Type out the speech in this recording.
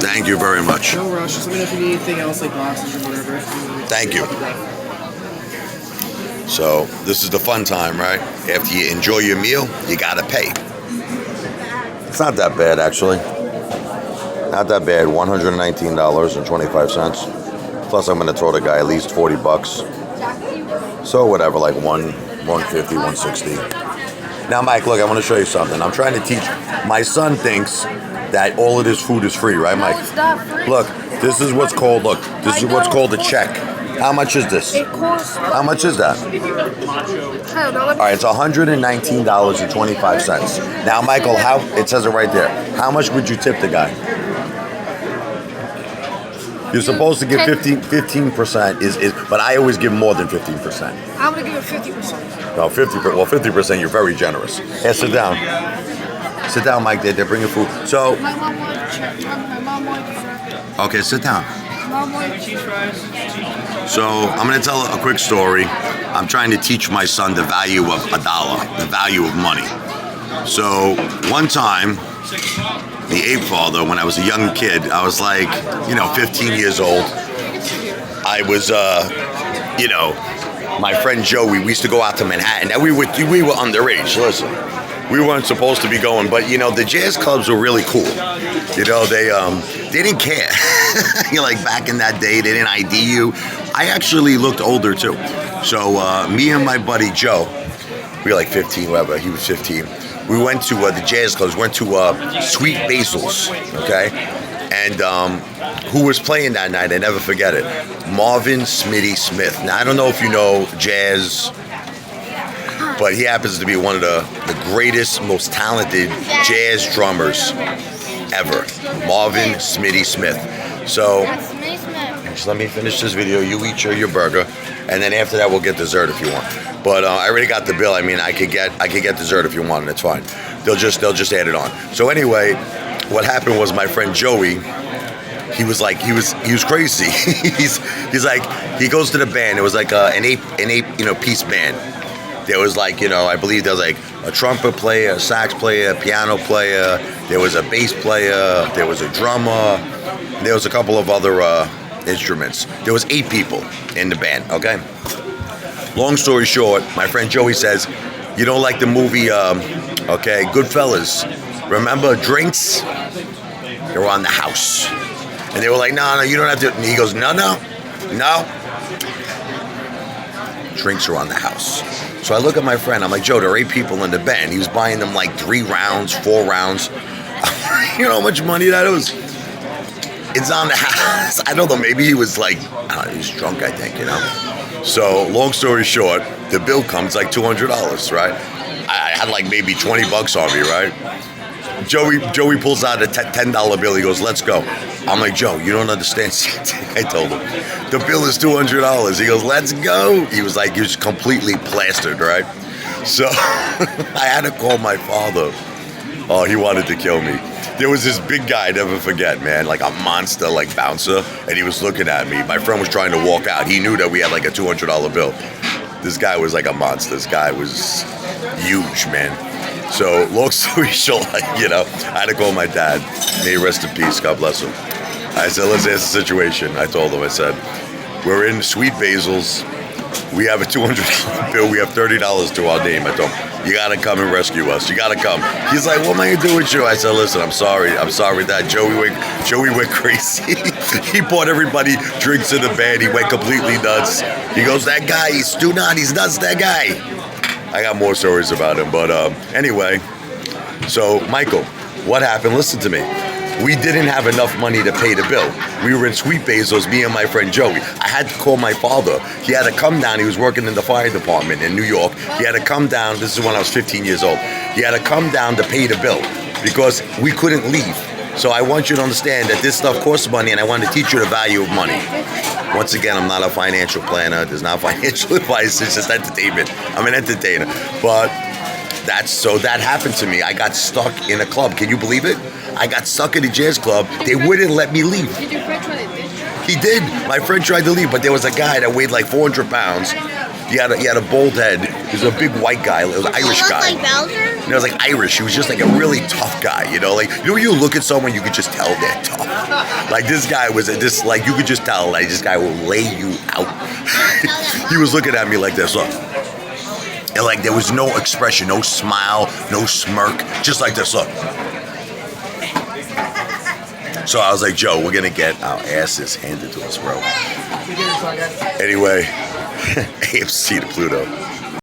Thank you very much. No rush. Just let me know if you need anything else, like boxes or whatever. Thank you. So this is the fun time, right? After you enjoy your meal, you gotta pay. It's not that bad, actually. Not that bad. $119.25. Plus, I'm gonna throw the guy at least $40. So whatever, like 150, 160. Now, Mike, look, I want to show you something. I'm trying to teach. My son thinks that all of this food is free, right, Mike? No, it's not free. Look, this is what's called. Look, this is what's called a check. How much is this? It costs. How much is that? I don't know. All right, it's $119.25. Now, Michael, how it says it right there. How much would you tip the guy? You're supposed to give 15% but I always give more than 15%. I'm gonna give it 50%. No, 50%, you're very generous. Hey, sit down. Sit down, Mike. They're bringing food. So, My mom wanted to check. My mom wanted to. okay, sit down. Mom wanted to. So, I'm going to tell a quick story. I'm trying to teach my son the value of a dollar, the value of money. So, one time, the Apefather, when I was a young kid, I was like, 15 years old. I was, my friend Joey, we used to go out to Manhattan. Now we were underage. Listen, we weren't supposed to be going, but the jazz clubs were really cool. They didn't care. Like back in that day, they didn't ID you. I actually looked older too. So me and my buddy Joe, we were like 15, whatever. He was 15. We went to the jazz clubs. Went to Sweet Basil's. Okay. And who was playing that night? I never forget it. Marvin Smitty Smith. Now, I don't know if you know jazz, but he happens to be one of the greatest, most talented jazz drummers ever. Marvin Smitty Smith. So, just let me finish this video. You eat your burger, and then after that, we'll get dessert if you want. But I already got the bill. I mean, I could get dessert if you want, and it's fine. They'll just add it on. So anyway, what happened was my friend Joey, he was crazy. he's like, he goes to the band. It was like an eight piece band. There was like, I believe there was like a trumpet player, a sax player, a piano player. There was a bass player. There was a drummer. There was a couple of other instruments. There was 8 people in the band. Okay. Long story short, my friend Joey says, you don't like the movie, Goodfellas. Remember drinks? They were on the house. And they were like, no, you don't have to. And he goes, no. Drinks are on the house. So I look at my friend. I'm like, Joe, there are 8 people in the band. He was buying them like 3 rounds, 4 rounds. You know how much money that was? It's on the house. I don't know. Maybe he was like, he was drunk, I think, So long story short, the bill comes like $200, right? I had like maybe $20 on me, right? Joey pulls out a $10 bill. He goes, let's go. I'm like, Joe, you don't understand. I told him, the bill is $200. He goes, let's go. He was completely plastered, right? So I had to call my father. Oh, he wanted to kill me. There was this big guy, I never forget, man, like a monster, like bouncer, and he was looking at me. My friend was trying to walk out. He knew that we had like a $200 bill. This guy was like a monster. This guy was huge, man. So, long story short, I had to call my dad. May he rest in peace. God bless him. I said, let's ask the situation. I told him, I said, we're in Sweet Basil's. We have a $200 bill. We have $30 to our name. I told him, you got to come and rescue us. You got to come. He's like, what am I going to do with you? I said, listen, I'm sorry, Dad. Joey went crazy. He bought everybody drinks in the band. He went completely nuts. He goes, that guy, he's nuts, that guy. I got more stories about him. But anyway, so Michael, what happened? Listen to me. We didn't have enough money to pay the bill. We were in Sweet Basil's, me and my friend Joey. I had to call my father. He had to come down. He was working in the fire department in New York. He had to come down. This is when I was 15 years old. He had to come down to pay the bill because we couldn't leave. So I want you to understand that this stuff costs money, and I want to teach you the value of money. Once again, I'm not a financial planner. There's not financial advice. It's just entertainment. I'm an entertainer. But that happened to me. I got stuck in a club. Can you believe it? I got stuck in a jazz club. They wouldn't let me leave. Did your friend try to leave? He did. My friend tried to leave, but there was a guy that weighed like 400 pounds. He had a bald head. was a big white guy. It was an Irish Look guy. like Bowser? And it was like Irish. He was just like a really tough guy, you know? Like, you know, when you look at someone, you could just tell they're tough. Like, this guy was this, like, you could just tell, like, this guy will lay you out. He was looking at me like this, look. And, like, there was no expression, no smile, no smirk, just like this, look. So I was like, Joe, we're going to get our asses handed to us, bro. Anyway, AFC to Pluto.